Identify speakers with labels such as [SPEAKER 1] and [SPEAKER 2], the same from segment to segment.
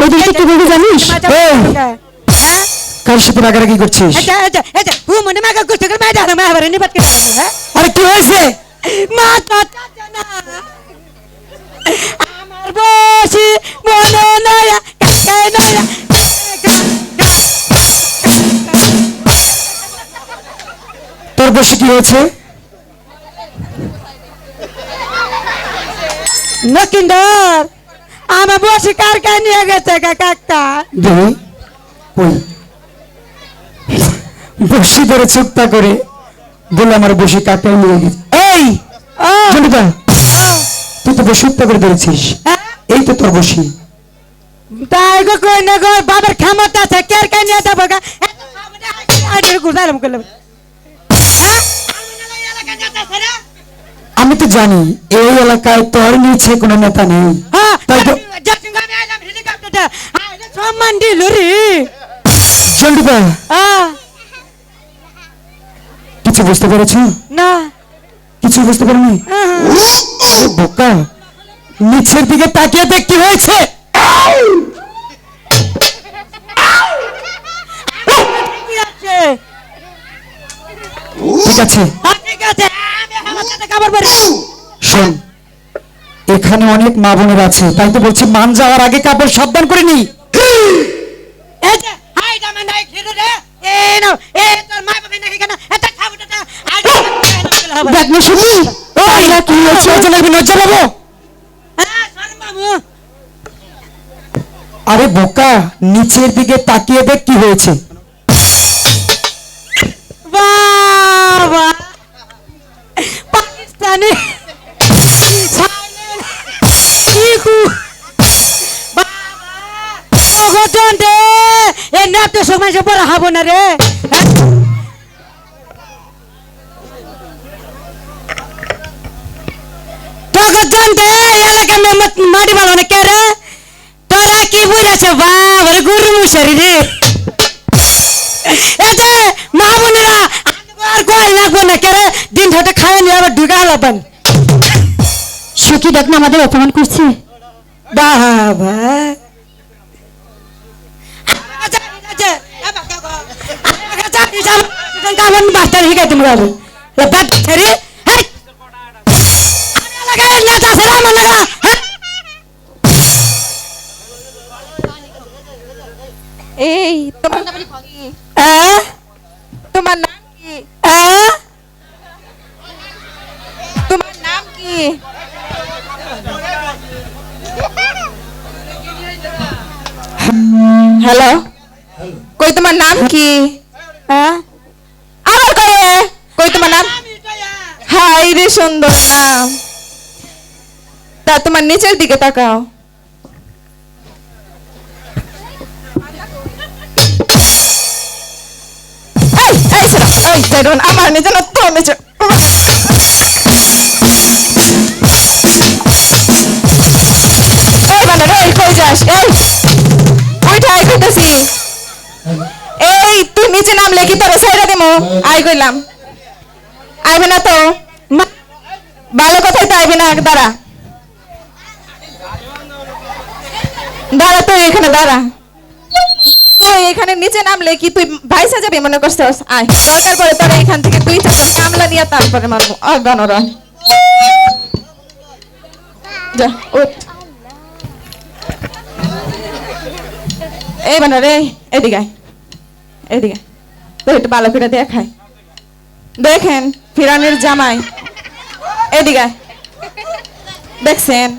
[SPEAKER 1] এই তুই কি বলবি জানিস? এই
[SPEAKER 2] হ্যাঁ
[SPEAKER 1] কার সাথে রাগারাগি করছিস?
[SPEAKER 2] এটা ও মনে মাগা করতে গেল মাইডা না মাইবারে নিবাত কে হ্যাঁ
[SPEAKER 1] আরে কি হয়েছে?
[SPEAKER 2] মা তো জানা আমার বসি মনে নয়া কাকে নয়া
[SPEAKER 1] তোর বসে কি হয়েছে?
[SPEAKER 2] নকিন্দর আমার বসি কার কাছে নিয়ে গেছে কাকা
[SPEAKER 1] দেই ওই বসি ধরে চুপটা করে বলে আমার বসে কাকে নিয়ে গেছে। এই
[SPEAKER 2] ও
[SPEAKER 1] জনিতা তুই তো বসে চুপটা করে ধরেছিস, এই তো তোর বসি।
[SPEAKER 2] তাই গো কই না গো বাবার ক্ষমতা আছে কার কাছে নিয়ে যাবো গা আইডে গুজারাম করলাম
[SPEAKER 1] আমি তো জানি এই এলাকায় তোর নিচে কোনো নেতা নেই,
[SPEAKER 2] হ্যাঁ
[SPEAKER 1] তাই তো
[SPEAKER 2] আমি আইলাম হেলিকপ্টারটা আইলে সম্মান দিল রে
[SPEAKER 1] জনিতা কিছু বুঝতে পেরেছো?
[SPEAKER 2] না
[SPEAKER 1] কিছু বুঝতে পারোনি? আরে বোকা, নিচের দিকে তাকিয়ে দেখ কি হয়েছে। ঠিক আছে
[SPEAKER 2] ঠিক আছে আমি আমার সাথে খবর বলি
[SPEAKER 1] শোন, এখানে অনেক মা বোনের আছে, তাই তো বলছি মান যাওয়ার আগে কাপড় সাবধান করে নি।
[SPEAKER 2] এই যে হাইডা মানে খেলে রে এ নাও এ তোর মা বাবা নাকি কেন এটা খাবটা আইডা হবে
[SPEAKER 1] দেখ না শুনি ওই না কি হয়েছে জেলাবি না চালাবো।
[SPEAKER 2] হ্যাঁ শরম বাবু
[SPEAKER 1] আরে বোকা, নিচের দিকে তাকিয়ে দেখ কি হয়েছে।
[SPEAKER 2] বাবা পাকিস্তানি ইকু বাবা ওগজন দে এ নাট তো সময় সে পড়া হবো না রে ওগজন দে এলাকা মে মাটি বানানো কে রে তোরা কি বুঝাছে বাবা রে গুরু মুশারি রে এই যে মা বোনেরা আর কই লাগবো না কে রে দিন ছোট খায় নিয়ে আবার ঢুকা হলাম
[SPEAKER 3] সুখী দেখ না আমাদের অপমান করছে।
[SPEAKER 2] বাবা কামন মাস্টার শিখাই তুমি বাবু বাদ ছেড়ে নেতা ছেড়ে আমার লাগা
[SPEAKER 3] এই তোমার নাম কি? তোমার নাম কি? তোমার নাম কি? হ্যালো, কই তোমার নাম কি? আবার কয়ে কই তোমার নাম? হাই রে সুন্দর নাম। তা তোমার নিচের দিকে তাকাও। এই এই ছেড়ো, এই ছেড়ো না, আমার নিচে না তোর নিচে। এই বান্দর, এই কই যাস? এই ওইটা আই কইতাছি। এই তুই নিচে নামলে কি তোরে ছাইড়া দেমু? আই কইলাম আইবে না তো, ভালো কথাই তো আইবে না। দাঁড়া দাঁড়া, তুই এখানে দাঁড়া। তুই এখানে নিচে নামলে কি তুই ভাইসা যাবি মনে করছিস? আয়, দরকার পড়ে তোরা এখান থেকে তুই চারজন কামলা নিয়ে তারপরে মারবো। আর গণরা যা উঠ। এই বানর, এই এদিকে আয়, এদিকে তো একটু ভালো করে দেখায়। দেখেন ফিরানের জামাই, এদিকে আয়। দেখছেন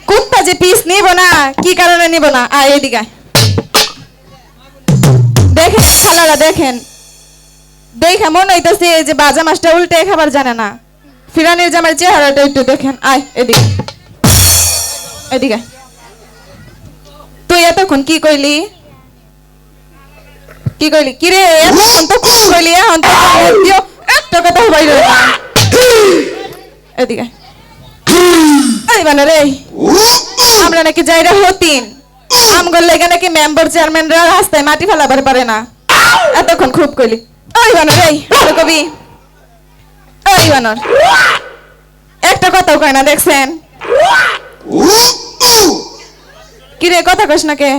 [SPEAKER 3] কুত্তা যে পিস নিব না, কি কারণে নিব না? আয় এদিকে আয়। দেখেন খালারা, দেখেন দেখে মনে হইতেছে যে বাজা মাছটা উল্টে খাবার জানে না। ফিরানের জামাই চেহারাটা একটু দেখেন। আয় এদিকে, এদিকে। তুই এতক্ষণ কি কইলি? কি কইলি? কি রে এতক্ষণ তো কি কইলি? এখন তো দিও একটা কথা বাইরে না। এদিকে এই বানরে, আমরা নাকি যাইরা হতিন আমগর লেগে নাকি মেম্বার চেয়ারম্যানরা রাস্তায় মাটি ফেলাবার পারে না। এতক্ষণ খুব কইলি। ওই বানর, এই কবি, ওই বানর একটা কথাও কয় না। দেখছেন কি রে, কথা কইস না কে?